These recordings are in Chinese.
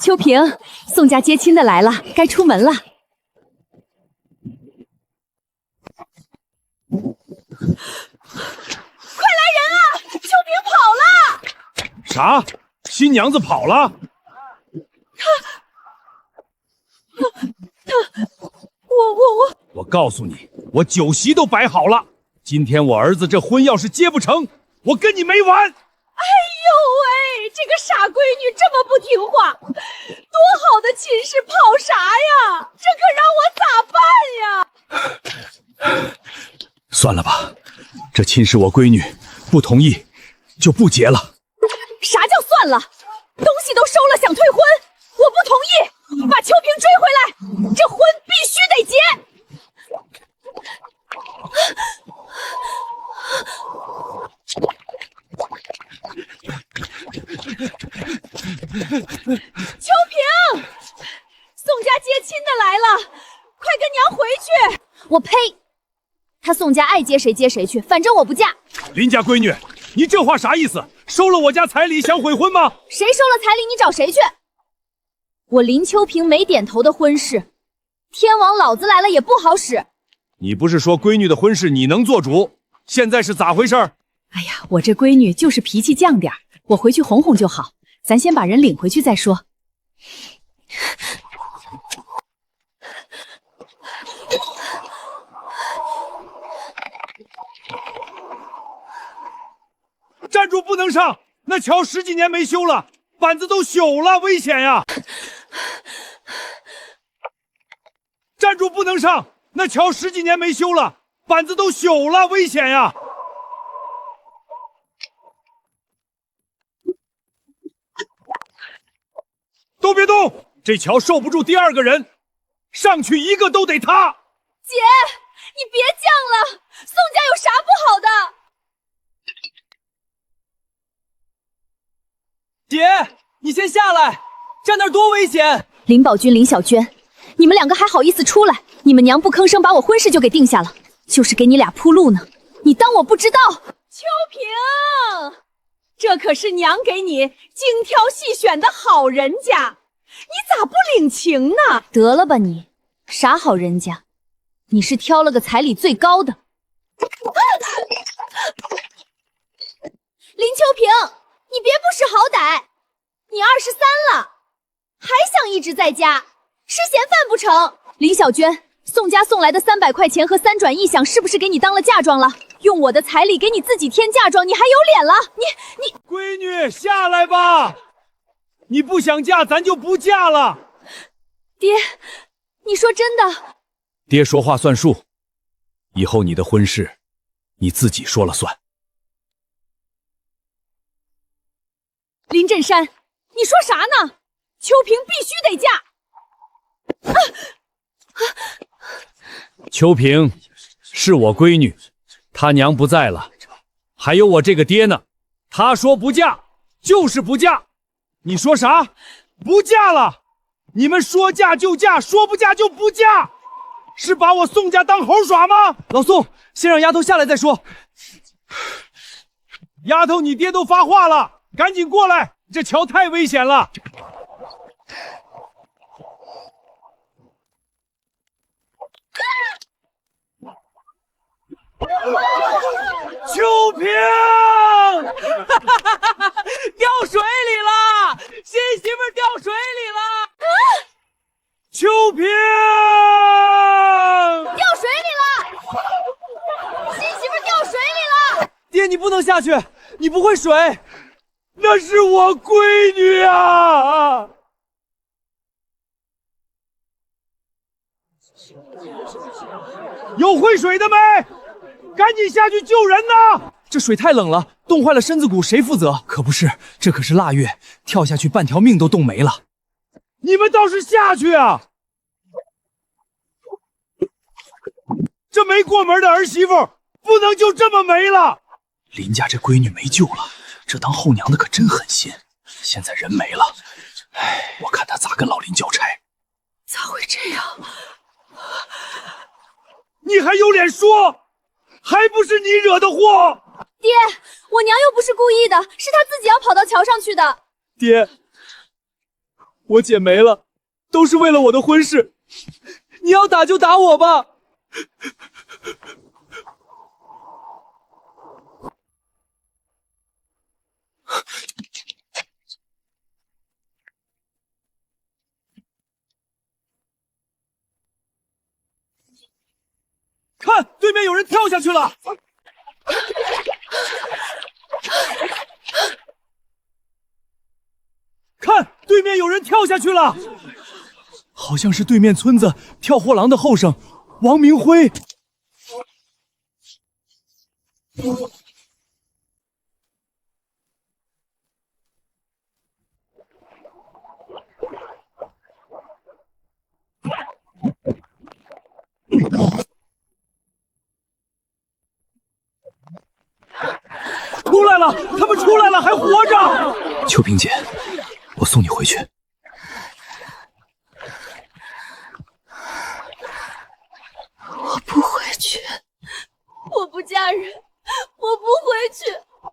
秋萍，宋家接亲的来了，该出门了。快来人啊！秋萍跑了！啥？新娘子跑了？我告诉你，我酒席都摆好了。今天我儿子这婚要是结不成，我跟你没完！哎呦喂，这个傻闺女这么不听话，多好的亲事跑啥呀？这可让我咋办呀？算了吧，这亲是我闺女，不同意就不结了。啥叫算了？东西都收了，想退婚？我不同意，把秋萍追回来，这婚必须得结。秋萍，宋家接亲的来了，快跟娘回去！我呸！他宋家爱接谁接谁去，反正我不嫁。林家闺女，你这话啥意思？收了我家彩礼想悔婚吗？谁收了彩礼，你找谁去？我林秋萍没点头的婚事，天王老子来了也不好使。你不是说闺女的婚事你能做主？现在是咋回事？哎呀，我这闺女就是脾气犟点儿，我回去哄哄就好。咱先把人领回去再说。站住，不能上！那桥10几年没修了，板子都朽了，危险呀！站住，不能上！那桥10几年没修了，板子都朽了，危险呀！都别动，这桥受不住第2个人，上去一个都得塌。姐，你别犟了，宋家有啥不好的？姐，你先下来，站那儿多危险！林宝军、林小娟，你们两个还好意思出来？你们娘不吭声，把我婚事就给定下了，就是给你俩铺路呢。你当我不知道？秋萍，这可是娘给你精挑细选的好人家，你咋不领情呢？得了吧你，啥好人家？你是挑了个彩礼最高的。林秋萍，你别不识好歹，你23了，还想一直在家，吃闲饭不成？林小娟，宋家送来的300块钱和3转1响是不是给你当了嫁妆了？用我的彩礼给你自己添嫁妆，你还有脸了？你闺女下来吧，你不想嫁咱就不嫁了。爹，你说真的？爹说话算数，以后你的婚事你自己说了算。林振山，你说啥呢？秋萍必须得嫁。秋萍是我闺女，她娘不在了，还有我这个爹呢。她说不嫁就是不嫁，你说啥？不嫁了？你们说嫁就嫁，说不嫁就不嫁，是把我宋家当猴耍吗？老宋，先让丫头下来再说。丫头，你爹都发话了，赶紧过来，这桥太危险了。秋萍，掉水里了，新媳妇掉水里了。秋萍，掉水里了！新媳妇掉水里了！爹，你不能下去，你不会水。那是我闺女啊！有会水的没？赶紧下去救人呐！这水太冷了，冻坏了身子骨，谁负责？可不是，这可是腊月，跳下去半条命都冻没了。你们倒是下去啊！这没过门的儿媳妇不能就这么没了。林家这闺女没救了，这当后娘的可真狠心。现在人没了，哎，我看他咋跟老林交差。咋会这样？你还有脸说？还不是你惹的祸！爹，我娘又不是故意的，是她自己要跑到桥上去的。爹，我姐没了，都是为了我的婚事。你要打就打我吧。看，对面有人跳下去了。看，对面有人跳下去了，好像是对面村子跳货郎的后生王明辉。出来了，他们出来了，还活着。秋萍姐，我送你回去。我不回去，我不嫁人，我不回去。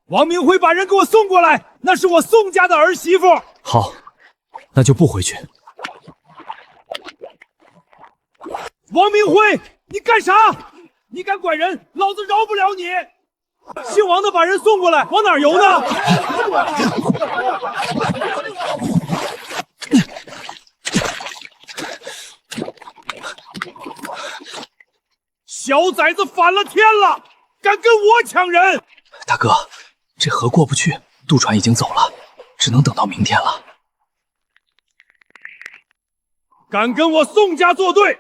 王明辉把人给我送过来，那是我宋家的儿媳妇。好，那就不回去。王明辉，你干啥？你敢拐人，老子饶不了你！姓王的把人送过来，往哪儿游呢？小崽子反了天了，敢跟我抢人！大哥，这河过不去，渡船已经走了，只能等到明天了。敢跟我宋家作对，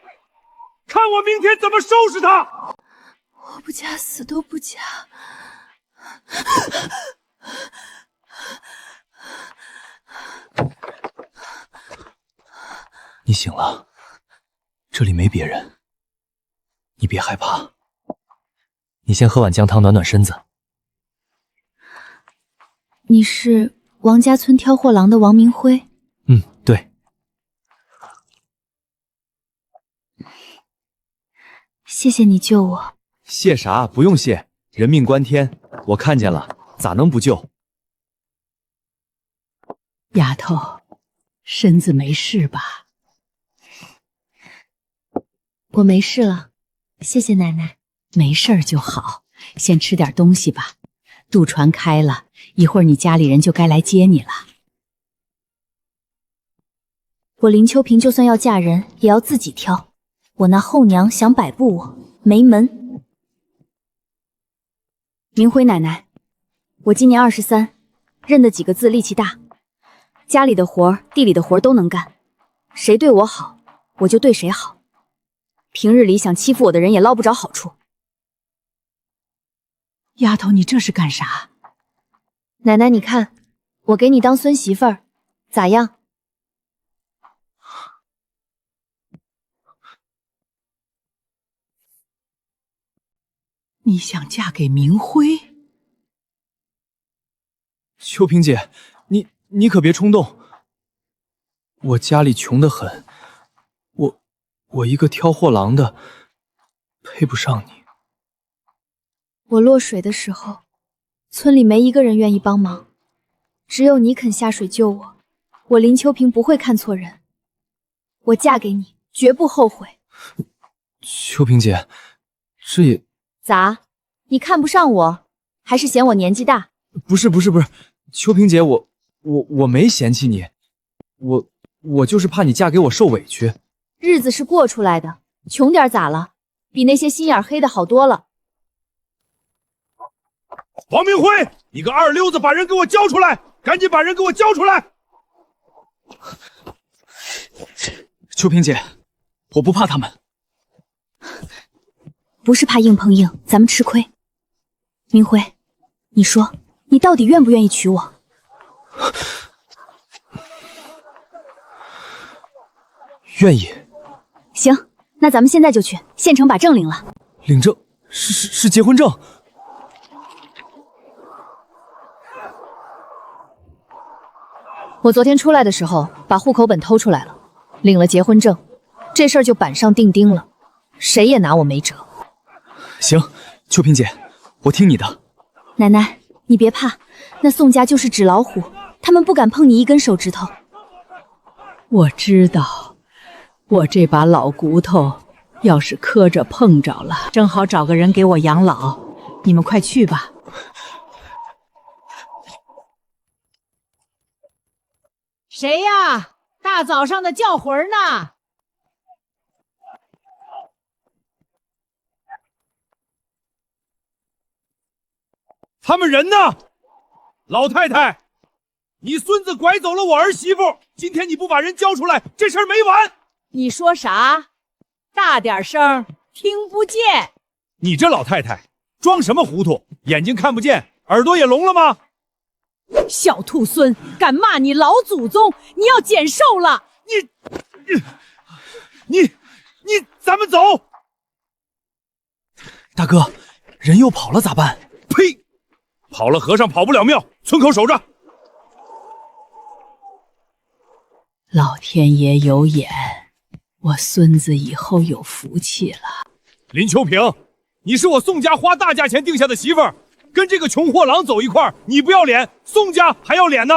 看我明天怎么收拾他！我不嫁，死都不嫁。你醒了，这里没别人，你别害怕。你先喝碗姜汤暖暖身子。你是王家村挑货郎的王明辉？嗯，对。谢谢你救我。谢啥？不用谢，人命关天，我看见了，咋能不救？丫头，身子没事吧？我没事了，谢谢奶奶。没事儿就好，先吃点东西吧。渡船开了，一会儿你家里人就该来接你了。我林秋萍就算要嫁人，也要自己挑。我那后娘想摆布我，没门。明辉奶奶，我今年23，认得几个字，力气大，家里的活儿、地里的活儿都能干，谁对我好，我就对谁好。平日里想欺负我的人也捞不着好处。丫头，你这是干啥？奶奶，你看，我给你当孙媳妇儿，咋样？你想嫁给明辉？秋萍姐，你可别冲动。我家里穷得很，我一个挑货郎的，配不上你。我落水的时候，村里没一个人愿意帮忙，只有你肯下水救我。我林秋萍不会看错人，我嫁给你绝不后悔。秋萍姐，这也……咋？你看不上我，还是嫌我年纪大？不是，秋萍姐，我没嫌弃你，我就是怕你嫁给我受委屈。日子是过出来的，穷点咋了？比那些心眼黑的好多了。王明辉，你个二流子，把人给我交出来！赶紧把人给我交出来！秋萍姐，我不怕他们。不是怕硬碰硬，咱们吃亏。明辉，你说，你到底愿不愿意娶我？愿意。行，那咱们现在就去县城把证领了。领证？是结婚证？我昨天出来的时候把户口本偷出来了，领了结婚证，这事儿就板上钉钉了，谁也拿我没辙。行，秋萍姐，我听你的。奶奶，你别怕，那宋家就是纸老虎，他们不敢碰你一根手指头。我知道，我这把老骨头要是磕着碰着了，正好找个人给我养老。你们快去吧。谁呀？大早上的叫魂呢？他们人呢？老太太，你孙子拐走了我儿媳妇，今天你不把人交出来，这事儿没完！你说啥？大点声，听不见。你这老太太装什么糊涂？眼睛看不见，耳朵也聋了吗？小兔孙，敢骂你老祖宗，你要减寿了！你，咱们走！大哥，人又跑了咋办？呸！跑了和尚跑不了庙，村口守着。老天爷有眼，我孙子以后有福气了。林秋平，你是我宋家花大价钱定下的媳妇儿，跟这个穷货郎走一块儿，你不要脸，宋家还要脸呢。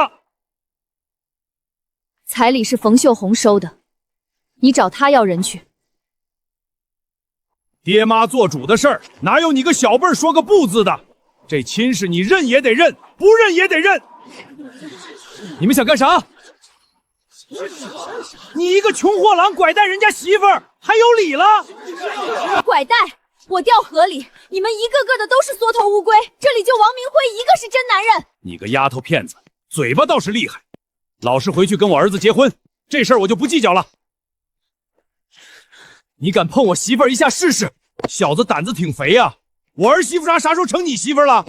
彩礼是冯秀红收的，你找他要人去。爹妈做主的事儿，哪有你个小辈儿说个不字的？这亲事你认也得认，不认也得认。你们想干啥？你一个穷货郎拐带人家媳妇儿，还有理了？拐带我掉河里，你们一个个的都是缩头乌龟，这里就王明辉一个是真男人。你个丫头片子，嘴巴倒是厉害，老实回去跟我儿子结婚，这事儿我就不计较了。你敢碰我媳妇儿一下试试？小子胆子挺肥啊！我儿媳妇啥时候成你媳妇了？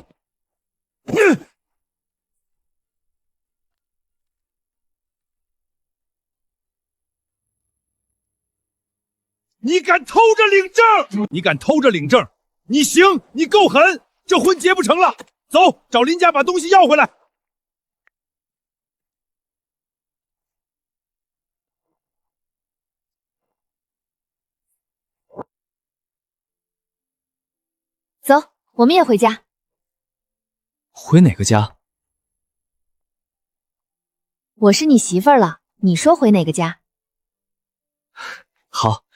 你敢偷着领证？你敢偷着领证？你行，你够狠！这婚结不成了，走，找林家把东西要回来。走，我们也回家。回哪个家？我是你媳妇儿了，你说回哪个家？好，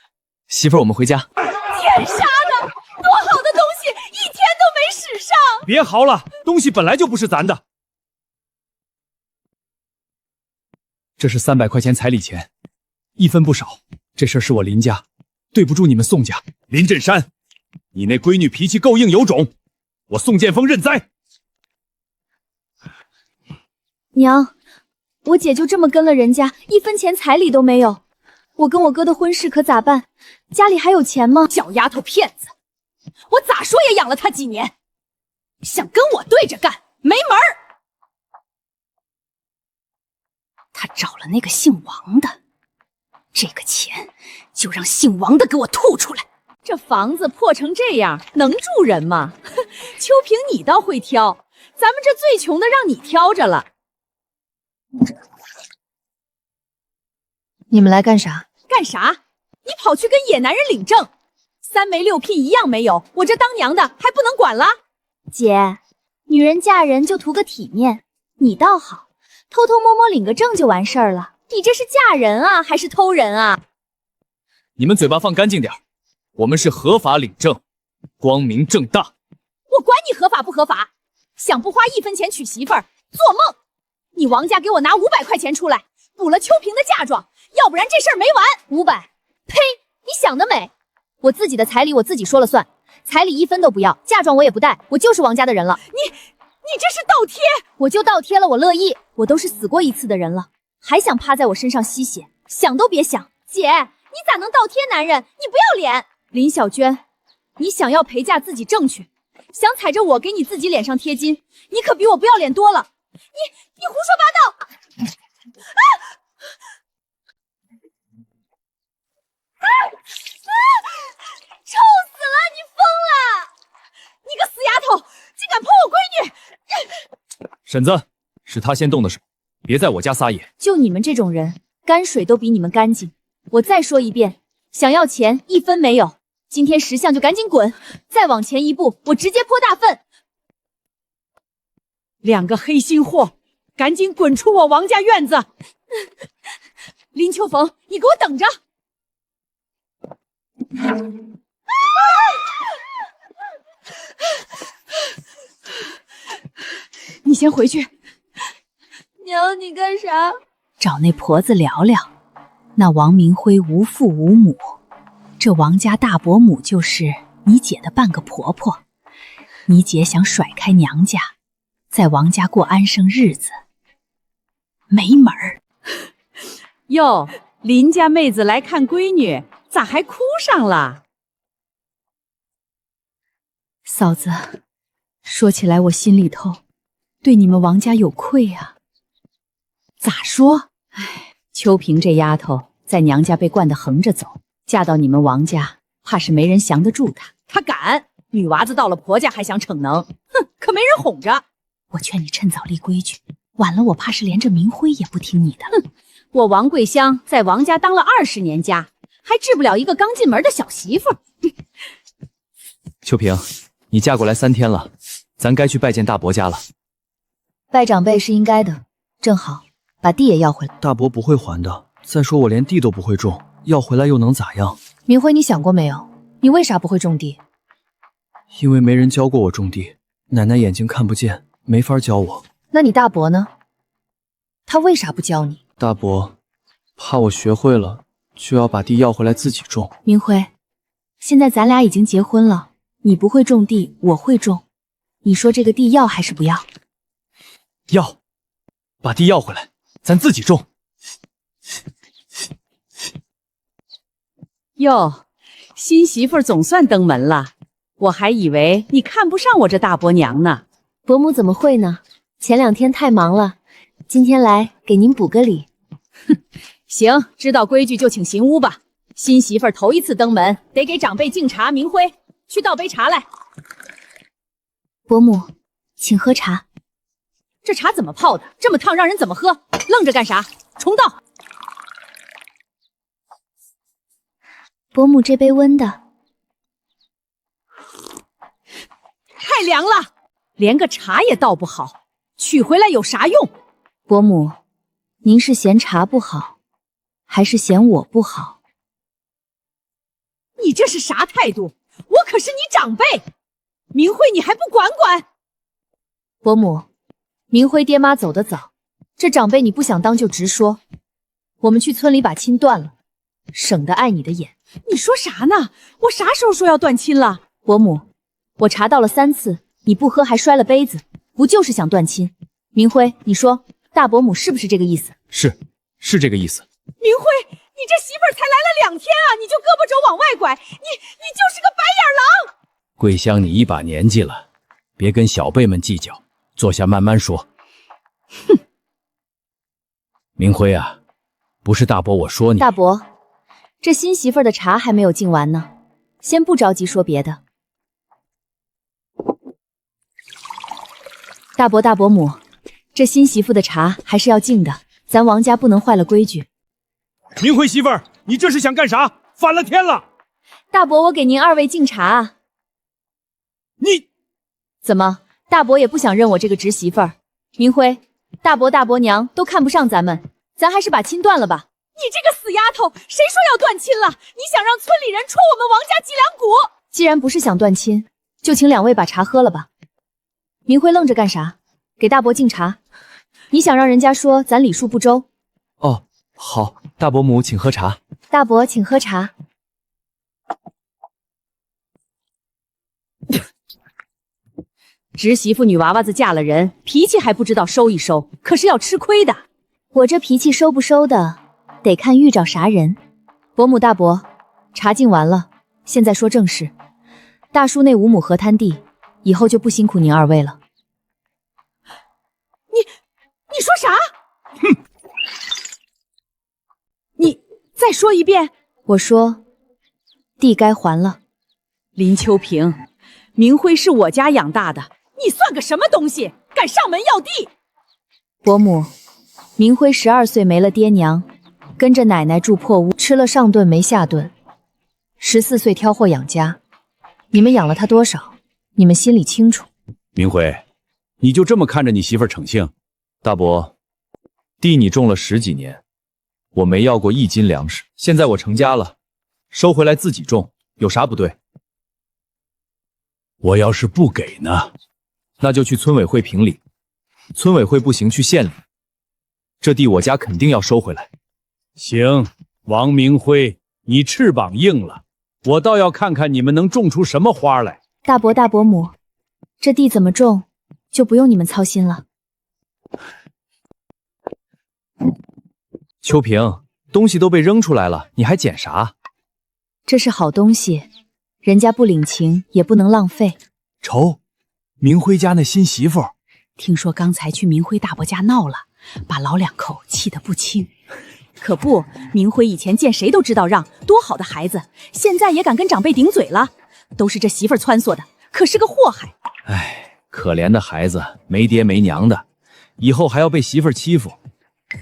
媳妇儿，我们回家。天杀的，多好的东西，一天都没使上。别嚎了，东西本来就不是咱的。这是300块钱彩礼钱，一分不少。这事儿是我林家，对不住你们宋家。林振山，你那闺女脾气够硬有种，我宋建峰认栽。娘，我姐就这么跟了人家，1分钱彩礼都没有。我跟我哥的婚事可咋办？家里还有钱吗？小丫头片子，我咋说也养了她几年，想跟我对着干，没门儿！她找了那个姓王的，这个钱就让姓王的给我吐出来。这房子破成这样，能住人吗？秋萍，你倒会挑，咱们这最穷的让你挑着了。你们来干啥？干啥？你跑去跟野男人领证，3媒6聘一样没有，我这当娘的还不能管了？姐，女人嫁人就图个体面，你倒好，偷偷摸摸领个证就完事儿了。你这是嫁人啊，还是偷人啊？你们嘴巴放干净点，我们是合法领证，光明正大。我管你合法不合法，想不花1分钱娶媳妇儿，做梦！你王家给我拿500块钱出来，补了秋萍的嫁妆，要不然这事儿没完。500？呸！你想得美！我自己的彩礼我自己说了算，彩礼1分都不要，嫁妆我也不带，我就是王家的人了。你这是倒贴！我就倒贴了，我乐意。我都是死过1次的人了，还想趴在我身上吸血，想都别想！姐，你咋能倒贴男人？你不要脸！林小娟，你想要陪嫁自己挣去，想踩着我给你自己脸上贴金，你可比我不要脸多了。你胡说八道！臭死了！你疯了！你个死丫头，竟敢碰我闺女！婶子，是他先动的手，别在我家撒野。就你们这种人，泔水都比你们干净。我再说一遍，想要钱1分没有，今天10项就赶紧滚！再往前一步，我直接泼大粪！ 2个黑心货，赶紧滚出我王家院子！林秋逢，你给我等着！你先回去。娘，你干啥？找那婆子聊聊。那王明辉无父无母，这王家大伯母就是你姐的半个婆婆。你姐想甩开娘家，在王家过安生日子，没门儿。哟，林家妹子来看闺女，咋还哭上了？嫂子，说起来我心里头对你们王家有愧啊。咋说？哎，秋萍这丫头在娘家被惯得横着走，嫁到你们王家，怕是没人降得住她。她敢，女娃子到了婆家还想逞能，哼，可没人哄着。我劝你趁早立规矩，晚了我怕是连这明辉也不听你的。哼，我王桂香在王家当了20年家，还治不了一个刚进门的小媳妇。秋萍，你嫁过来3天了，咱该去拜见大伯家了。拜长辈是应该的，正好把地也要回来。大伯不会还的，再说我连地都不会种，要回来又能咋样？明辉，你想过没有，你为啥不会种地？因为没人教过我种地，奶奶眼睛看不见，没法教我。那你大伯呢？他为啥不教你？大伯怕我学会了，就要把地要回来自己种。明辉，现在咱俩已经结婚了，你不会种地，我会种，你说这个地要还是不要？要，把地要回来，咱自己种。哟，新媳妇总算登门了，我还以为你看不上我这大伯娘呢。伯母怎么会呢？前2天太忙了，今天来给您补个礼。行，知道规矩就请行屋吧。新媳妇头一次登门，得给长辈敬茶。明辉，去倒杯茶来。伯母，请喝茶。这茶怎么泡的？这么烫，让人怎么喝？愣着干啥？重倒。伯母，这杯温的。太凉了，连个茶也倒不好，取回来有啥用？伯母，您是嫌茶不好，还是嫌我不好？你这是啥态度？我可是你长辈，明辉你还不管管？伯母，明辉爹妈走得早，这长辈你不想当就直说，我们去村里把亲断了，省得碍你的眼。你说啥呢？我啥时候说要断亲了？伯母，我查到了3次，你不喝还摔了杯子，不就是想断亲？明辉，你说大伯母是不是这个意思？是这个意思。明辉，你这媳妇儿才来了2天啊，你就胳膊肘往外拐，你就是个白眼狼！桂香，你一把年纪了，别跟小辈们计较，坐下慢慢说。哼，明辉啊，不是大伯我说你。大伯，这新媳妇儿的茶还没有敬完呢，先不着急说别的。大伯大伯母，这新媳妇的茶还是要敬的，咱王家不能坏了规矩。明辉媳妇儿，你这是想干啥？反了天了！大伯，我给您2位敬茶啊。你怎么，大伯也不想认我这个侄媳妇儿？明辉，大伯大伯娘都看不上咱们，咱还是把亲断了吧。你这个死丫头，谁说要断亲了？你想让村里人戳我们王家脊梁骨？既然不是想断亲，就请2位把茶喝了吧。明辉愣着干啥？给大伯敬茶。你想让人家说咱礼数不周？哦，好，大伯母请喝茶。大伯请喝茶。侄媳妇女娃娃子嫁了人，脾气还不知道收一收，可是要吃亏的。我这脾气收不收的，得看遇着啥人。伯母大伯，茶敬完了，现在说正事。大叔那5亩河滩地，以后就不辛苦您2位了。你说啥？哼！你再说一遍。我说，地该还了。林秋萍，明辉是我家养大的，你算个什么东西，敢上门要地？伯母，明辉12岁没了爹娘，跟着奶奶住破屋，吃了上顿没下顿。14岁挑货养家，你们养了他多少？你们心里清楚。明辉，你就这么看着你媳妇儿逞性？大伯，地你种了10几年，我没要过1斤粮食，现在我成家了，收回来自己种，有啥不对？我要是不给呢？那就去村委会评理，村委会不行去县里。这地我家肯定要收回来。行，王明辉，你翅膀硬了，我倒要看看你们能种出什么花来。大伯大伯母，这地怎么种，就不用你们操心了。秋萍，东西都被扔出来了，你还捡啥？这是好东西，人家不领情也不能浪费。瞅，明辉家那新媳妇，听说刚才去明辉大伯家闹了，把老两口气得不轻。可不，明辉以前见谁都知道让，多好的孩子，现在也敢跟长辈顶嘴了，都是这媳妇儿撺掇的，可是个祸害。哎，可怜的孩子，没爹没娘的，以后还要被媳妇儿欺负。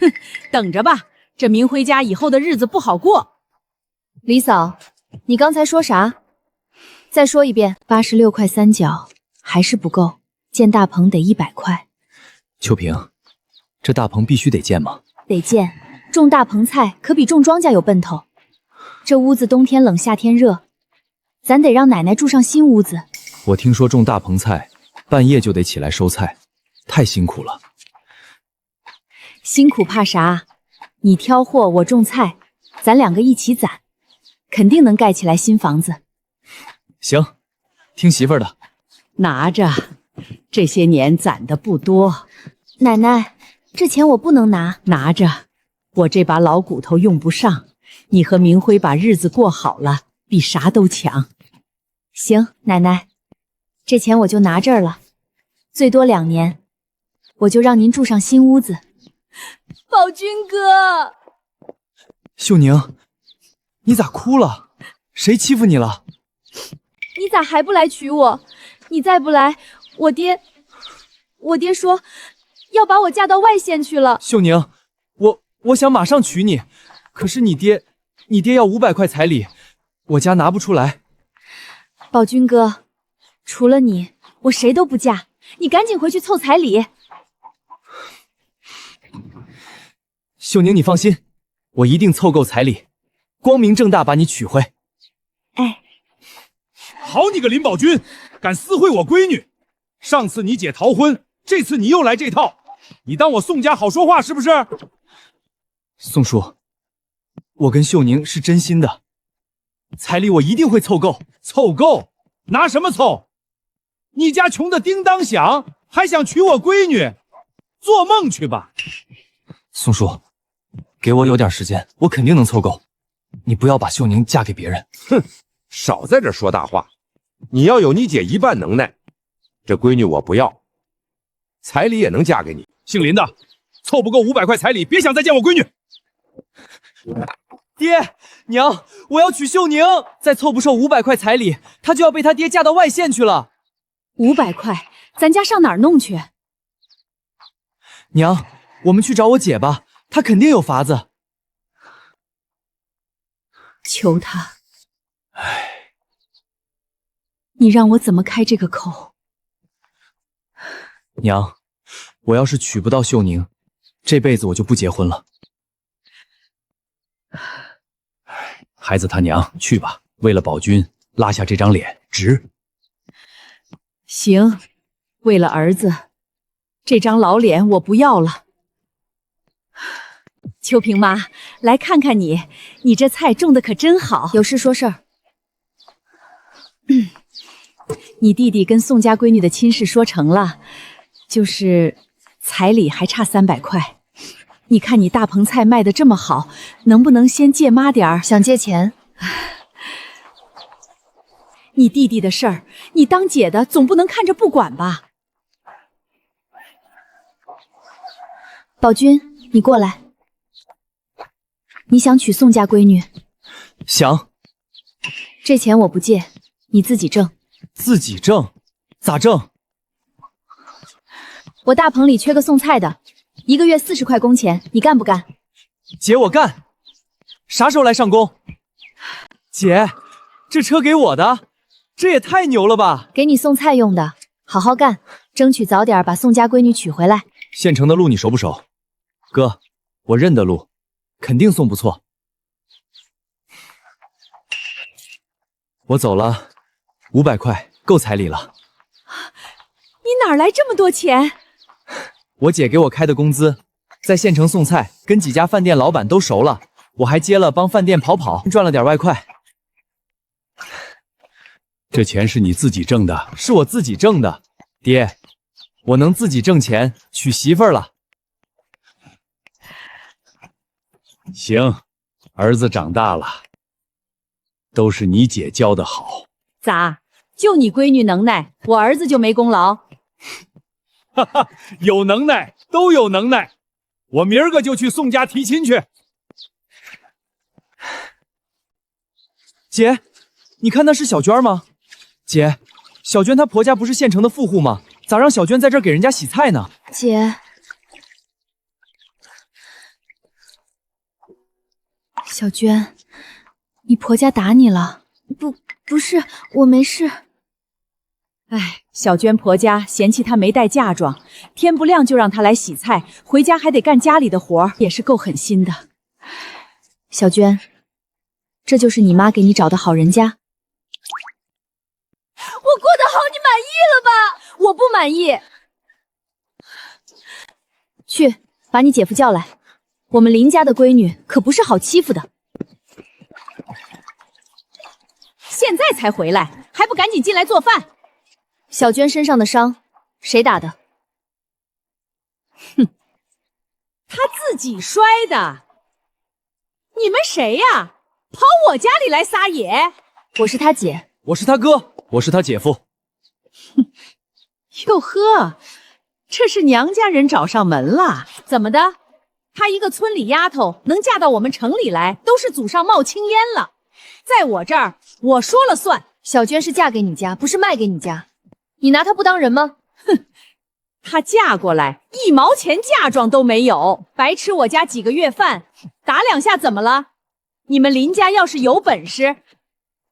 哼，等着吧，这明辉家以后的日子不好过。李嫂，你刚才说啥？再说一遍。86块3角，还是不够，建大棚得100块。秋萍，这大棚必须得建吗？得建，种大棚菜可比种庄稼有奔头。这屋子冬天冷夏天热，咱得让奶奶住上新屋子。我听说种大棚菜，半夜就得起来收菜，太辛苦了。辛苦怕啥？你挑货，我种菜，咱2个一起攒，肯定能盖起来新房子。行，听媳妇儿的。拿着，这些年攒的不多。奶奶，这钱我不能拿。拿着，我这把老骨头用不上，你和明辉把日子过好了，比啥都强。行，奶奶，这钱我就拿这儿了，最多2年，我就让您住上新屋子。宝军哥，秀宁，你咋哭了？谁欺负你了？你咋还不来娶我？你再不来，我爹说要把我嫁到外县去了。秀宁，我想马上娶你，可是你爹要500块彩礼，我家拿不出来。宝军哥，除了你，我谁都不嫁，你赶紧回去凑彩礼。秀宁，你放心，我一定凑够彩礼，光明正大把你娶回。哎，好你个林宝军，敢私会我闺女！上次你姐逃婚，这次你又来这套，你当我宋家好说话是不是？宋叔，我跟秀宁是真心的，彩礼我一定会凑够。凑够？拿什么凑？你家穷的叮当响，还想娶我闺女？做梦去吧！宋叔，给我有点时间，我肯定能凑够。你不要把秀宁嫁给别人。哼，少在这说大话。你要有你姐1半能耐，这闺女我不要，彩礼也能嫁给你。姓林的，凑不够500块彩礼，别想再见我闺女。爹娘，我要娶秀宁，再凑不够500块彩礼，她就要被她爹嫁到外县去了。500块，咱家上哪儿弄去？娘，我们去找我姐吧，她肯定有法子。求她，唉，你让我怎么开这个口？娘，我要是娶不到秀宁，这辈子我就不结婚了。孩子他娘，去吧，为了宝军拉下这张脸值。行，为了儿子，这张老脸我不要了。秋萍妈，来看看你，你这菜种的可真好。有事说事儿。你弟弟跟宋家闺女的亲事说成了，就是彩礼还差300块。你看你大棚菜卖的这么好，能不能先借妈点儿？想借钱？你弟弟的事儿，你当姐的总不能看着不管吧？宝军，你过来。你想娶宋家闺女？想。这钱我不借，你自己挣。自己挣？咋挣？我大棚里缺个送菜的，1个月40块工钱，你干不干？姐，我干。啥时候来上工？姐，这车给我的，这也太牛了吧！给你送菜用的，好好干，争取早点把宋家闺女娶回来。县城的路你熟不熟？哥，我认得路，肯定送不错。我走了，500块够彩礼了。你哪来这么多钱？我姐给我开的工资，在县城送菜，跟几家饭店老板都熟了，我还接了帮饭店跑，赚了点外快。这钱是你自己挣的？是我自己挣的，爹，我能自己挣钱娶媳妇儿了。行，儿子长大了，都是你姐教的好。咋？就你闺女能耐，我儿子就没功劳？哈哈，有能耐都有能耐，我明儿个就去宋家提亲去。姐，你看那是小娟吗？姐，小娟她婆家不是县城的富户吗？咋让小娟在这儿给人家洗菜呢？姐，小娟，你婆家打你了？不是，我没事。哎，小娟婆家嫌弃她没带嫁妆，天不亮就让她来洗菜，回家还得干家里的活，也是够狠心的。小娟，这就是你妈给你找的好人家。我过得好，你满意了吧？我不满意。去，把你姐夫叫来。我们林家的闺女可不是好欺负的。现在才回来，还不赶紧进来做饭？小娟身上的伤，谁打的？哼，她自己摔的。你们谁呀？跑我家里来撒野？我是她姐，我是她哥，我是她姐夫。哟呵，这是娘家人找上门了？怎么的？她一个村里丫头能嫁到我们城里来，都是祖上冒青烟了。在我这儿，我说了算。小娟是嫁给你家，不是卖给你家。你拿她不当人吗？哼，她嫁过来1毛钱嫁妆都没有，白吃我家几个月饭，打2下怎么了？你们林家要是有本事，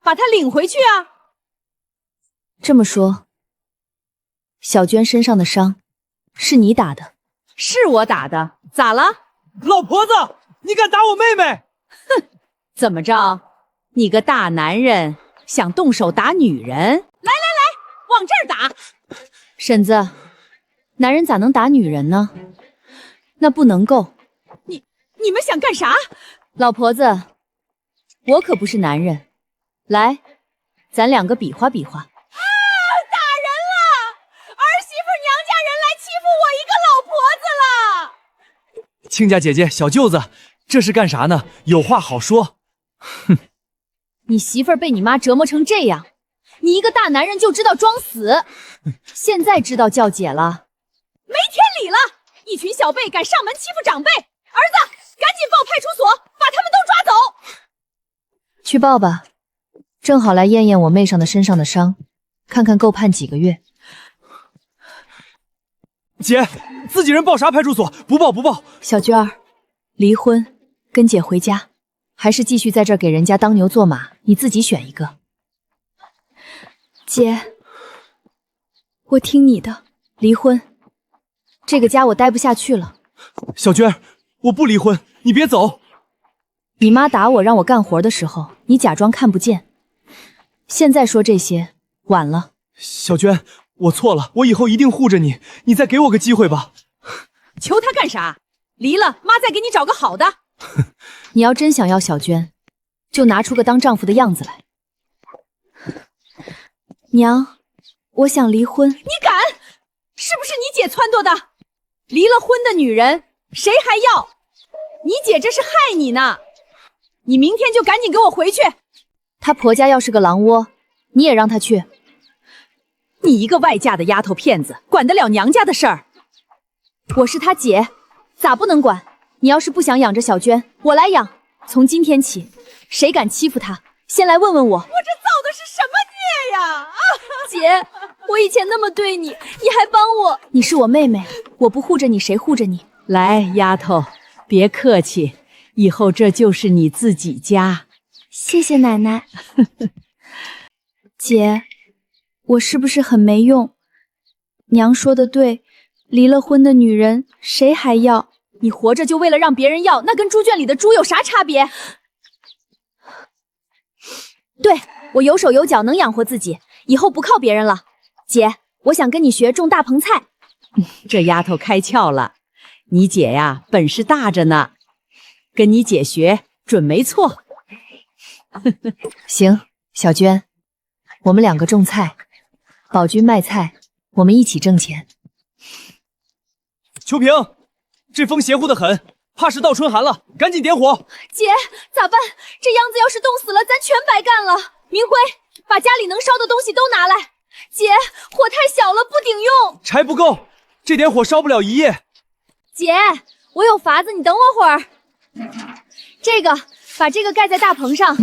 把她领回去啊！这么说，小娟身上的伤是你打的？是我打的，咋了？老婆子，你敢打我妹妹？哼，怎么着？你个大男人想动手打女人？来，往这儿打！婶子，男人咋能打女人呢？那不能够。你们想干啥？老婆子，我可不是男人。来，咱2个比划比划。打人了！儿媳妇娘家人来欺负我一个老婆子了！亲家姐姐，小舅子，这是干啥呢？有话好说。哼，你媳妇儿被你妈折磨成这样，你一个大男人就知道装死，现在知道叫姐了，没天理了！一群小辈敢上门欺负长辈，儿子，赶紧报派出所，把他们都抓走！去报吧，正好来验验我妹上的身上的伤，看看够判几个月。姐，自己人报啥派出所？不报。小娟儿，离婚，跟姐回家，还是继续在这儿给人家当牛做马？你自己选一个。姐，我听你的，离婚。这个家我待不下去了。小娟，我不离婚，你别走。你妈打我让我干活的时候，你假装看不见。现在说这些，晚了。小娟，我错了，我以后一定护着你，你再给我个机会吧。求他干啥？离了，妈再给你找个好的。你要真想要小娟，就拿出个当丈夫的样子来。娘，我想离婚。你敢？是不是你姐撺掇的？离了婚的女人谁还要？你姐这是害你呢！你明天就赶紧给我回去。她婆家要是个狼窝，你也让她去。你一个外嫁的丫头片子，管得了娘家的事儿？我是她姐，咋不能管？你要是不想养着小娟，我来养。从今天起，谁敢欺负她，先来问问我。我这造的是什么孽呀！姐，我以前那么对你，你还帮我。你是我妹妹，我不护着你，谁护着你？来，丫头，别客气，以后这就是你自己家。谢谢奶奶。姐，我是不是很没用？娘说的对，离了婚的女人谁还要？你活着就为了让别人要，那跟猪圈里的猪有啥差别？对，我有手有脚，能养活自己，以后不靠别人了。姐，我想跟你学种大棚菜。这丫头开窍了，你姐呀本事大着呢，跟你姐学准没错。行，小娟，我们两个种菜，宝君卖菜，我们一起挣钱。秋萍，这风邪乎得很，怕是到春寒了，赶紧点火。姐，咋办？这秧子要是冻死了，咱全白干了。明辉，把家里能烧的东西都拿来。姐，火太小了，不顶用。柴不够，这点火烧不了一夜。姐，我有法子，你等我会儿。这个，把这个盖在大棚上。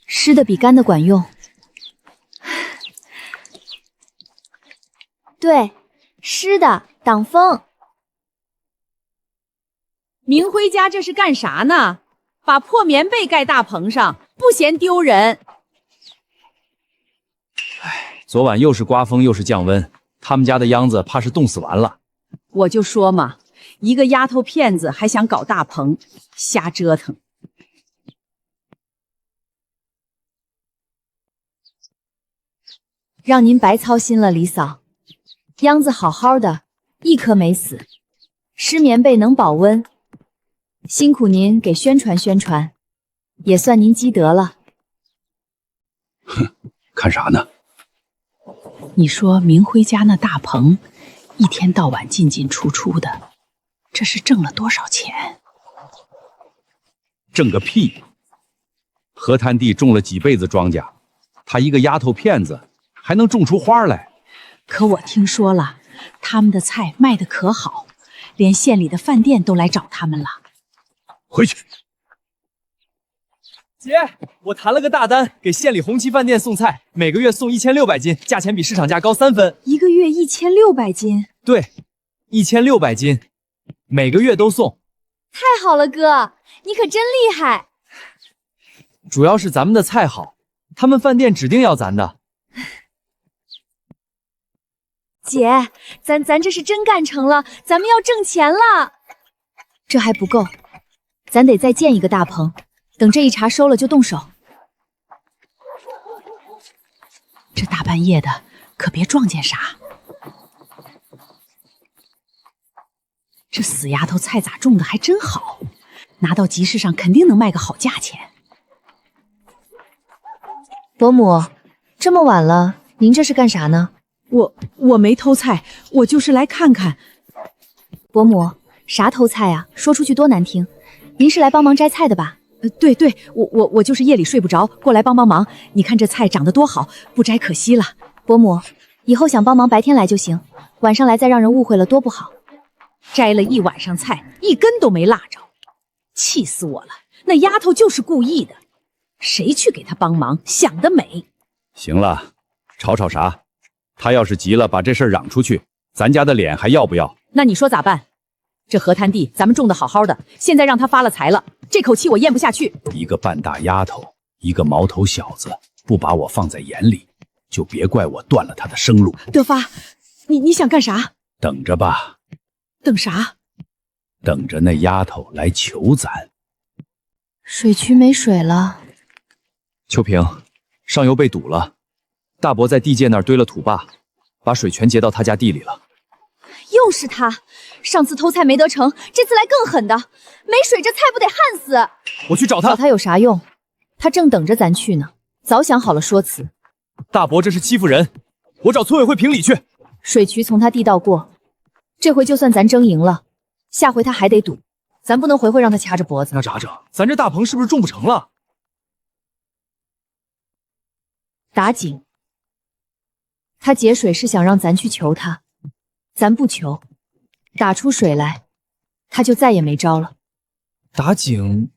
湿的比干的管用。对，湿的挡风。明辉家这是干啥呢？把破棉被盖大棚上，不嫌丢人。昨晚又是刮风又是降温，他们家的秧子怕是冻死完了。我就说嘛，一个丫头片子还想搞大棚，瞎折腾。让您白操心了，李嫂。秧子好好的，一颗没死，湿棉被能保温，辛苦您给宣传宣传，也算您积德了。哼，看啥呢？你说明辉家那大棚，一天到晚进进出出的，这是挣了多少钱？挣个屁！河滩地种了几辈子庄稼，他一个丫头片子还能种出花来？可我听说了，他们的菜卖得可好，连县里的饭店都来找他们了。回去。姐，我谈了个大单，给县里红旗饭店送菜，每个月送1600斤，价钱比市场价高3分。一个月1600斤，对，1600斤，每个月都送。太好了，哥，你可真厉害。主要是咱们的菜好，他们饭店指定要咱的。姐，咱这是真干成了，咱们要挣钱了。这还不够，咱得再建一个大棚，等这一茬收了就动手。这大半夜的，可别撞见啥。这死丫头菜咋种的还真好，拿到集市上肯定能卖个好价钱。伯母，这么晚了，您这是干啥呢？我没偷菜，我就是来看看。伯母，啥偷菜啊？说出去多难听。您是来帮忙摘菜的吧？对，我就是夜里睡不着，过来帮忙。你看这菜长得多好，不摘可惜了。伯母，以后想帮忙白天来就行，晚上来再让人误会了多不好。摘了一晚上菜，一根都没落着，气死我了！那丫头就是故意的，谁去给她帮忙？想得美！行了，吵啥？他要是急了，把这事儿嚷出去，咱家的脸还要不要？那你说咋办？这河滩地咱们种的好好的，现在让他发了财了，这口气我咽不下去。一个半大丫头，一个毛头小子，不把我放在眼里，就别怪我断了他的生路。德发，你想干啥？等着吧。等啥？等着那丫头来求咱。水渠没水了。秋萍，上游被堵了，大伯在地界那儿堆了土坝，把水全截到他家地里了。又是他，上次偷菜没得成，这次来更狠的，没水这菜不得旱死？我去找他。找他有啥用？他正等着咱去呢，早想好了说辞。大伯这是欺负人，我找村委会评理去。水渠从他地道过，这回就算咱争赢了，下回他还得堵，咱不能回回让他掐着脖子。那咋整？咱这大棚是不是种不成了？打井。他节水是想让咱去求他，咱不求，打出水来，他就再也没招了。打井，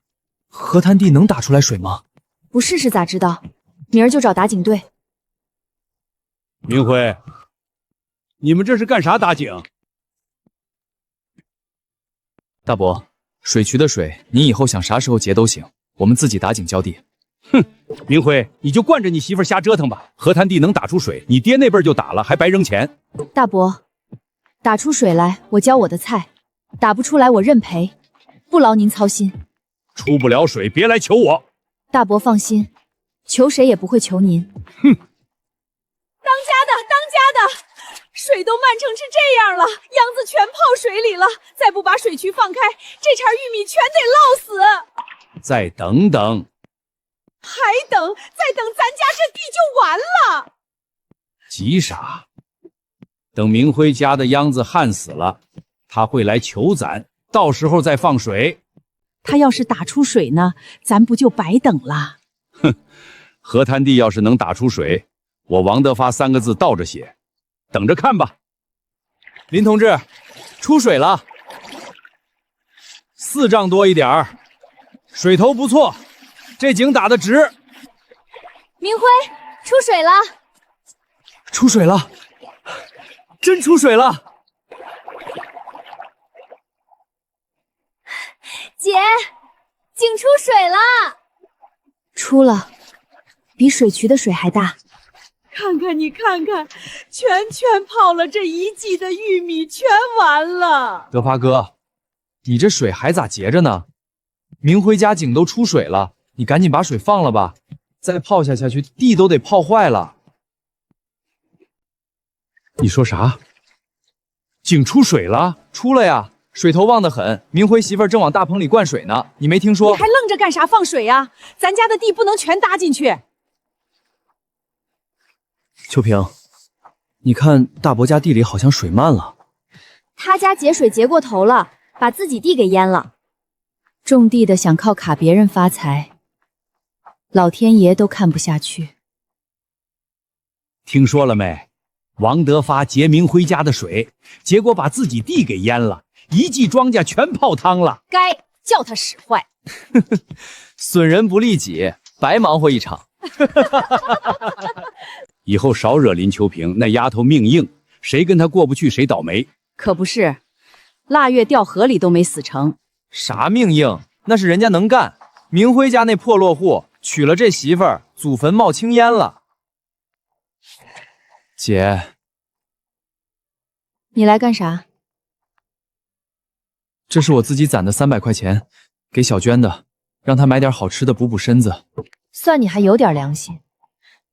河滩地能打出来水吗？不试试咋知道？明儿就找打井队。明辉，你们这是干啥打井？大伯，水渠的水，您以后想啥时候截都行，我们自己打井浇地。哼，明辉，你就惯着你媳妇瞎折腾吧。河滩地能打出水，你爹那辈儿就打了，还白扔钱。大伯，打出水来，我教我的菜；打不出来，我认赔，不劳您操心。出不了水，别来求我。大伯放心，求谁也不会求您。哼！当家的，水都漫成是这样了，秧子全泡水里了，再不把水渠放开，这茬玉米全得涝死。再等等，再等，咱家这地就完了。急啥？等明辉家的秧子旱死了，他会来求咱，到时候再放水。他要是打出水呢，咱不就白等了？哼，河滩地要是能打出水，我王德发3个字倒着写，等着看吧。林同志，出水了，4丈多一点儿，水头不错，这井打得直。明辉，出水了！出水了，真出水了！姐，井出水了！出了，比水渠的水还大。你看看，全泡了这1季的玉米，全完了。德发哥，你这水还咋结着呢？明辉家井都出水了，你赶紧把水放了吧，再泡下去，地都得泡坏了。你说啥？井出水了？出了呀，水头旺得很。明辉媳妇儿正往大棚里灌水呢，你没听说？你还愣着干啥放水啊？咱家的地不能全搭进去。秋萍，你看大伯家地里好像水漫了。他家节水节过头了，把自己地给淹了。种地的想靠卡别人发财，老天爷都看不下去。听说了没？王德发劫明辉家的水，结果把自己地给淹了，1季庄稼全泡汤了。该叫他使坏。损人不利己，白忙活一场。以后少惹林秋萍，那丫头命硬，谁跟她过不去谁倒霉。可不是，腊月掉河里都没死成。啥命硬？那是人家能干。明辉家那破落户娶了这媳妇儿，祖坟冒青烟了。姐，你来干啥？这是我自己攒的300块钱，给小娟的，让她买点好吃的补补身子。算你还有点良心。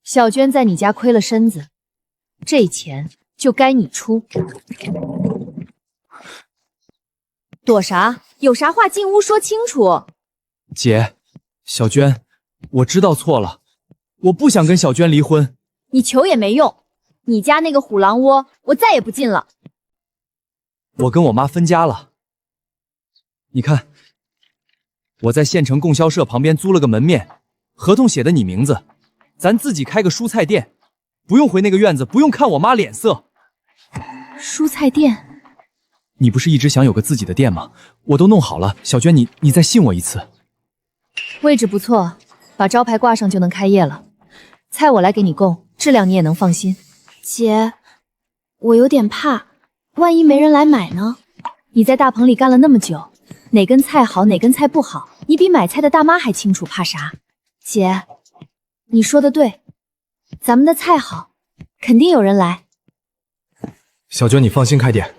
小娟在你家亏了身子，这钱就该你出。躲啥？有啥话进屋说清楚。姐，小娟，我知道错了，我不想跟小娟离婚。你求也没用，你家那个虎狼窝，我再也不进了。我跟我妈分家了。你看，我在县城供销社旁边租了个门面，合同写的你名字，咱自己开个蔬菜店，不用回那个院子，不用看我妈脸色。蔬菜店？你不是一直想有个自己的店吗？我都弄好了，小娟，你再信我一次。位置不错，把招牌挂上就能开业了。菜我来给你供，质量你也能放心。姐，我有点怕，万一没人来买呢？你在大棚里干了那么久，哪根菜好，哪根菜不好，你比买菜的大妈还清楚，怕啥？姐，你说的对，咱们的菜好，肯定有人来。小娟，你放心开店，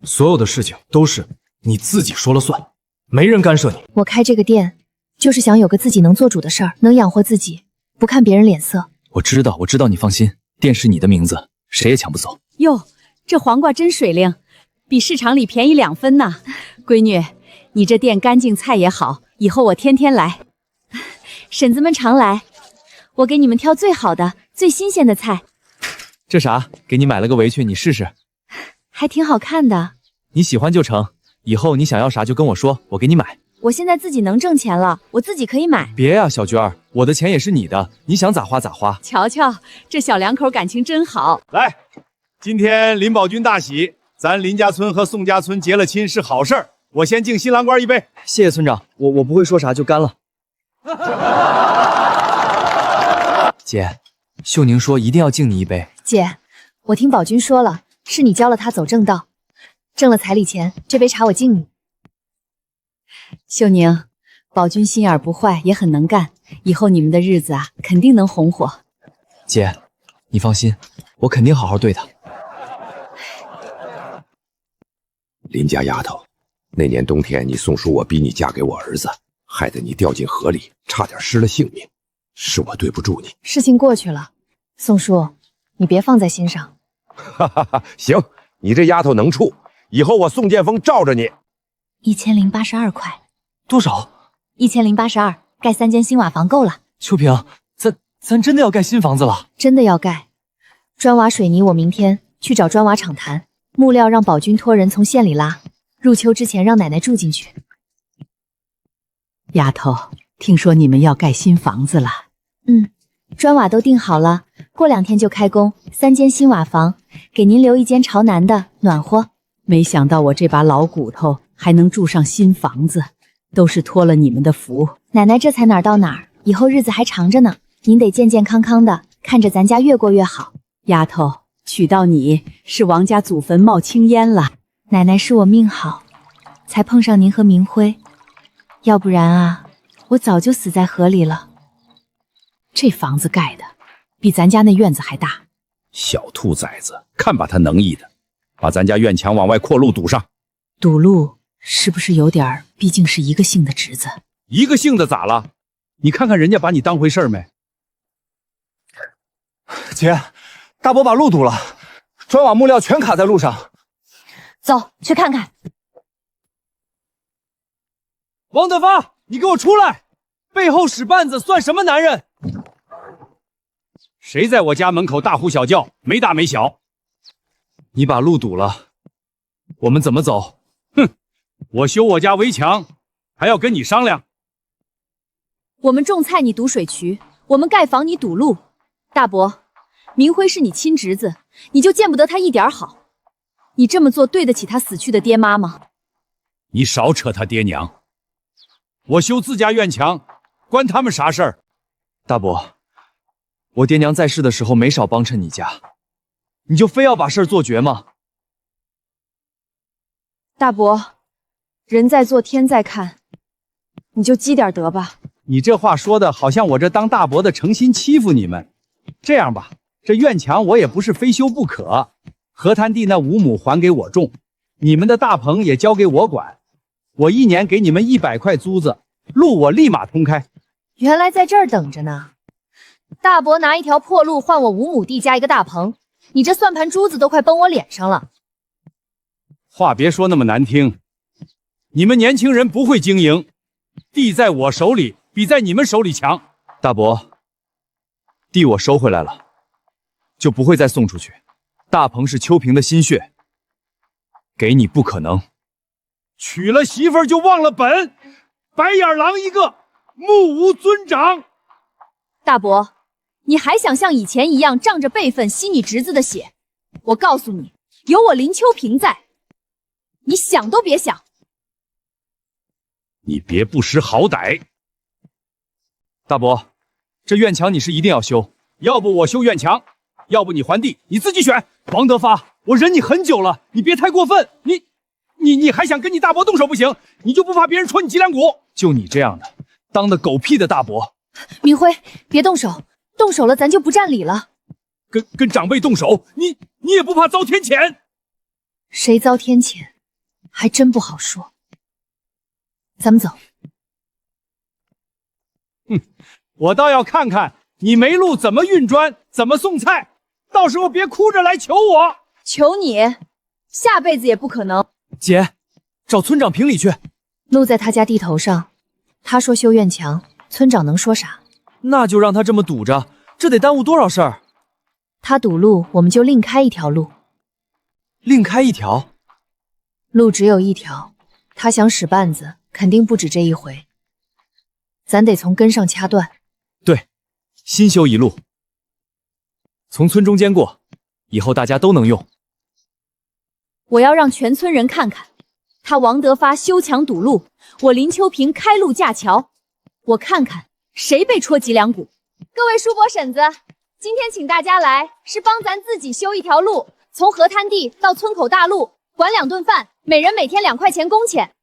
所有的事情都是你自己说了算，没人干涉你。我开这个店，就是想有个自己能做主的事儿，能养活自己，不看别人脸色。我知道，你放心，店是你的名字，谁也抢不走。哟，这黄瓜真水灵，比市场里便宜2分呢。闺女，你这店干净，菜也好，以后我天天来。婶子们常来，我给你们挑最好的、最新鲜的菜。这啥？给你买了个围裙，你试试。还挺好看的。你喜欢就成，以后你想要啥就跟我说，我给你买。我现在自己能挣钱了，我自己可以买。别呀，小娟儿，我的钱也是你的，你想咋花咋花。瞧瞧，这小两口感情真好。来，今天林宝军大喜，咱林家村和宋家村结了亲是好事儿。我先敬新郎官一杯。谢谢村长，我不会说啥就干了。姐，秀宁说一定要敬你一杯。姐，我听宝军说了，是你教了他走正道，挣了彩礼钱，这杯茶我敬你。秀宁，宝军心眼不坏，也很能干，以后你们的日子啊，肯定能红火。姐，你放心，我肯定好好对他。林家丫头，那年冬天你宋叔我逼你嫁给我儿子，害得你掉进河里，差点失了性命，是我对不住你。事情过去了，宋叔，你别放在心上。哈哈哈，行，你这丫头能处，以后我宋剑锋罩着你。1082块。多少？1082，盖3间新瓦房够了。秋萍，咱真的要盖新房子了？真的要盖。砖瓦水泥我明天去找砖瓦厂谈，木料让宝军托人从县里拉，入秋之前让奶奶住进去。丫头，听说你们要盖新房子了？砖瓦都定好了，过2天就开工，3间新瓦房，给您留1间朝南的，暖和。没想到我这把老骨头还能住上新房子，都是托了你们的福。奶奶这才哪儿到哪儿，以后日子还长着呢，您得健健康康的，看着咱家越过越好。丫头，娶到你是王家祖坟冒青烟了。奶奶是我命好，才碰上您和明辉，要不然啊，我早就死在河里了。这房子盖的比咱家那院子还大。小兔崽子，看把他能意的，把咱家院墙往外扩路堵上。堵路是不是有点儿？毕竟是一个姓的侄子。一个姓的咋了？你看看人家把你当回事没？姐，大伯把路堵了，砖瓦木料全卡在路上。走去看看。王德发，你给我出来！背后使绊子算什么男人？谁在我家门口大呼小叫，没大没小？你把路堵了，我们怎么走？哼，我修我家围墙，还要跟你商量？我们种菜你堵水渠，我们盖房你堵路。大伯，明辉是你亲侄子，你就见不得他一点好？你这么做对得起他死去的爹妈吗？你少扯他爹娘，我修自家院墙，关他们啥事儿？大伯，我爹娘在世的时候没少帮衬你家，你就非要把事儿做绝吗？大伯，人在做天在看，你就积点德吧。你这话说的好像我这当大伯的诚心欺负你们。这样吧，这院墙我也不是非修不可，河滩地那5亩还给我种，你们的大棚也交给我管，我1年给你们100块租子，路我立马通开。原来在这儿等着呢。大伯拿一条破路换我5亩地加一个大棚，你这算盘珠子都快崩我脸上了。话别说那么难听，你们年轻人不会经营，地在我手里比在你们手里强。大伯，地我收回来了，就不会再送出去。大棚是秋萍的心血，给你不可能。娶了媳妇儿就忘了本，白眼狼一个，目无尊长。大伯，你还想像以前一样仗着辈分吸你侄子的血？我告诉你，有我林秋萍在，你想都别想。你别不识好歹。大伯，这院墙你是一定要修，要不我修院墙，要不你还地，你自己选。王德发，我忍你很久了，你别太过分。你还想跟你大伯动手不行？你就不怕别人戳你脊梁骨？就你这样的，当的狗屁的大伯。明辉，别动手，动手了咱就不占理了。跟长辈动手，你也不怕遭天谴？谁遭天谴，还真不好说。咱们走。我倒要看看你没路怎么运砖，怎么送菜，到时候别哭着来求我。求你，下辈子也不可能。姐，找村长评理去。路在他家地头上，他说修院墙，村长能说啥？那就让他这么堵着，这得耽误多少事儿？他堵路，我们就另开一条路。另开一条？路只有一条，他想使绊子，肯定不止这一回。咱得从根上掐断。对，新修一路，从村中间过，以后大家都能用。我要让全村人看看，他王德发修墙堵路，我林秋萍开路架桥，我看看谁被戳脊梁骨。各位叔伯婶子，今天请大家来是帮咱自己修一条路，从河滩地到村口大路，管2顿饭，每人每天2块钱工钱。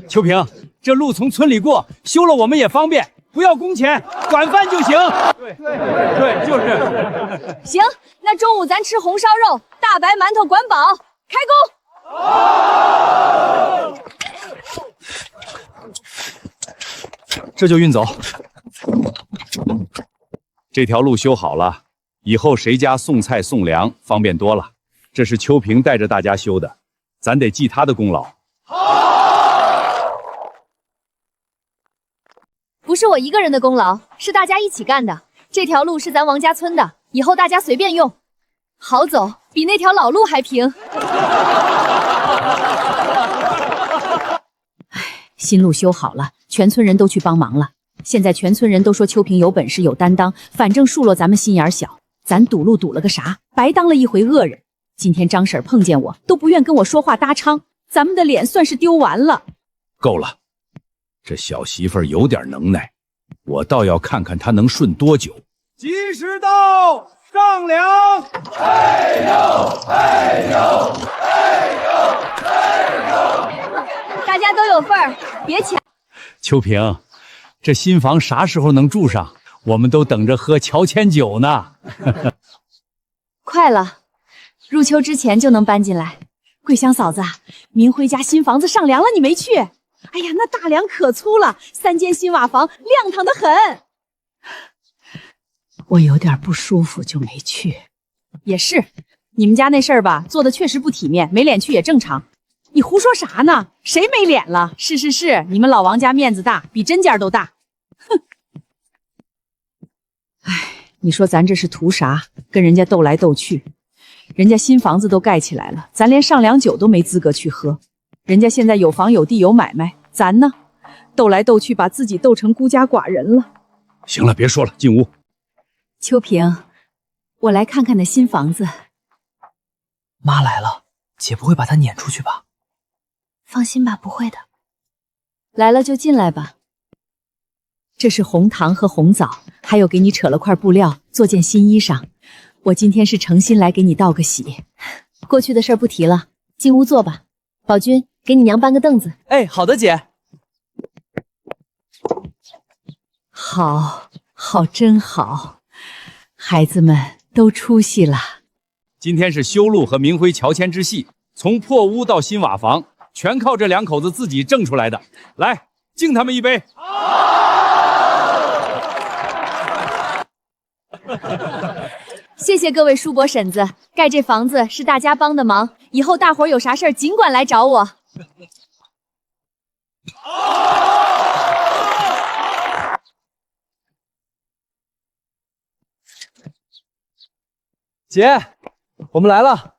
秋萍，这路从村里过，修了我们也方便，不要工钱，管饭就行。对，就是。行，那中午咱吃红烧肉、大白馒头管饱，开工。这就运走。这条路修好了，以后谁家送菜送粮方便多了。这是秋萍带着大家修的，咱得记她的功劳。不是我一个人的功劳，是大家一起干的。这条路是咱王家村的，以后大家随便用，好走，比那条老路还平。新路修好了，全村人都去帮忙了。现在全村人都说秋萍有本事有担当，反正数落咱们心眼小，咱堵路堵了个啥？白当了一回恶人。今天张婶碰见我都不愿跟我说话搭腔，咱们的脸算是丢完了。够了，这小媳妇儿有点能耐，我倒要看看她能顺多久。吉时到，上梁！大家都有份儿，别抢。秋萍，这新房啥时候能住上？我们都等着喝乔迁酒呢。快了，入秋之前就能搬进来。桂香嫂子，明辉家新房子上梁了，你没去？哎呀，那大梁可粗了，3间新瓦房，亮堂的很。我有点不舒服，就没去。也是，你们家那事儿吧，做的确实不体面，没脸去也正常。你胡说啥呢？谁没脸了？是，你们老王家面子大，比针尖都大。哼！哎，你说咱这是图啥？跟人家斗来斗去，人家新房子都盖起来了，咱连上梁酒都没资格去喝。人家现在有房有地有买卖，咱呢，斗来斗去，把自己斗成孤家寡人了。行了，别说了，进屋。秋萍，我来看看那新房子。妈来了，姐不会把她撵出去吧？放心吧，不会的。来了就进来吧。这是红糖和红枣，还有给你扯了块布料做件新衣裳。我今天是诚心来给你道个喜。过去的事儿不提了，进屋坐吧。宝君，给你娘搬个凳子。哎，好的，姐。好，真好。孩子们都出息了。今天是修路和明辉乔迁之戏，从破屋到新瓦房，全靠这2口子自己挣出来的。来，敬他们一杯。谢谢各位叔伯婶子，盖这房子是大家帮的忙，以后大伙儿有啥事儿尽管来找我。姐，我们来了。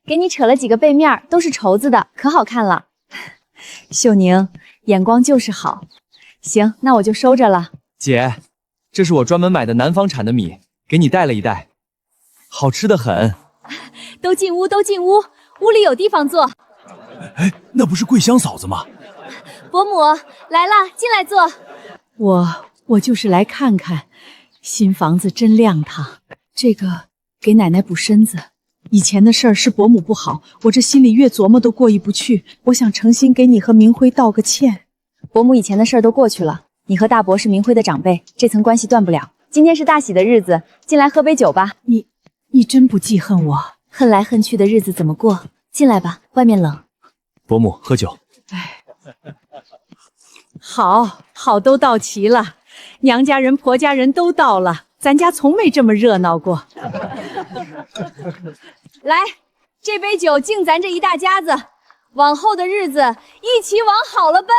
给你扯了几个背面，都是绸子的，可好看了。秀宁，眼光就是好。行，那我就收着了。姐，这是我专门买的南方产的米，给你带了一袋，好吃的很。都进屋，屋里有地方坐。哎，那不是桂香嫂子吗？伯母来了，进来坐。我就是来看看，新房子真亮堂。这个给奶奶补身子。以前的事儿是伯母不好，我这心里越琢磨都过意不去。我想诚心给你和明辉道个歉。伯母以前的事儿都过去了，你和大伯是明辉的长辈，这层关系断不了。今天是大喜的日子，进来喝杯酒吧。你真不记恨我？恨来恨去的日子怎么过？进来吧，外面冷。伯母喝酒。哎，好，都到齐了，娘家人、婆家人都到了，咱家从没这么热闹过。来，这杯酒敬咱这一大家子，往后的日子一起往好了奔。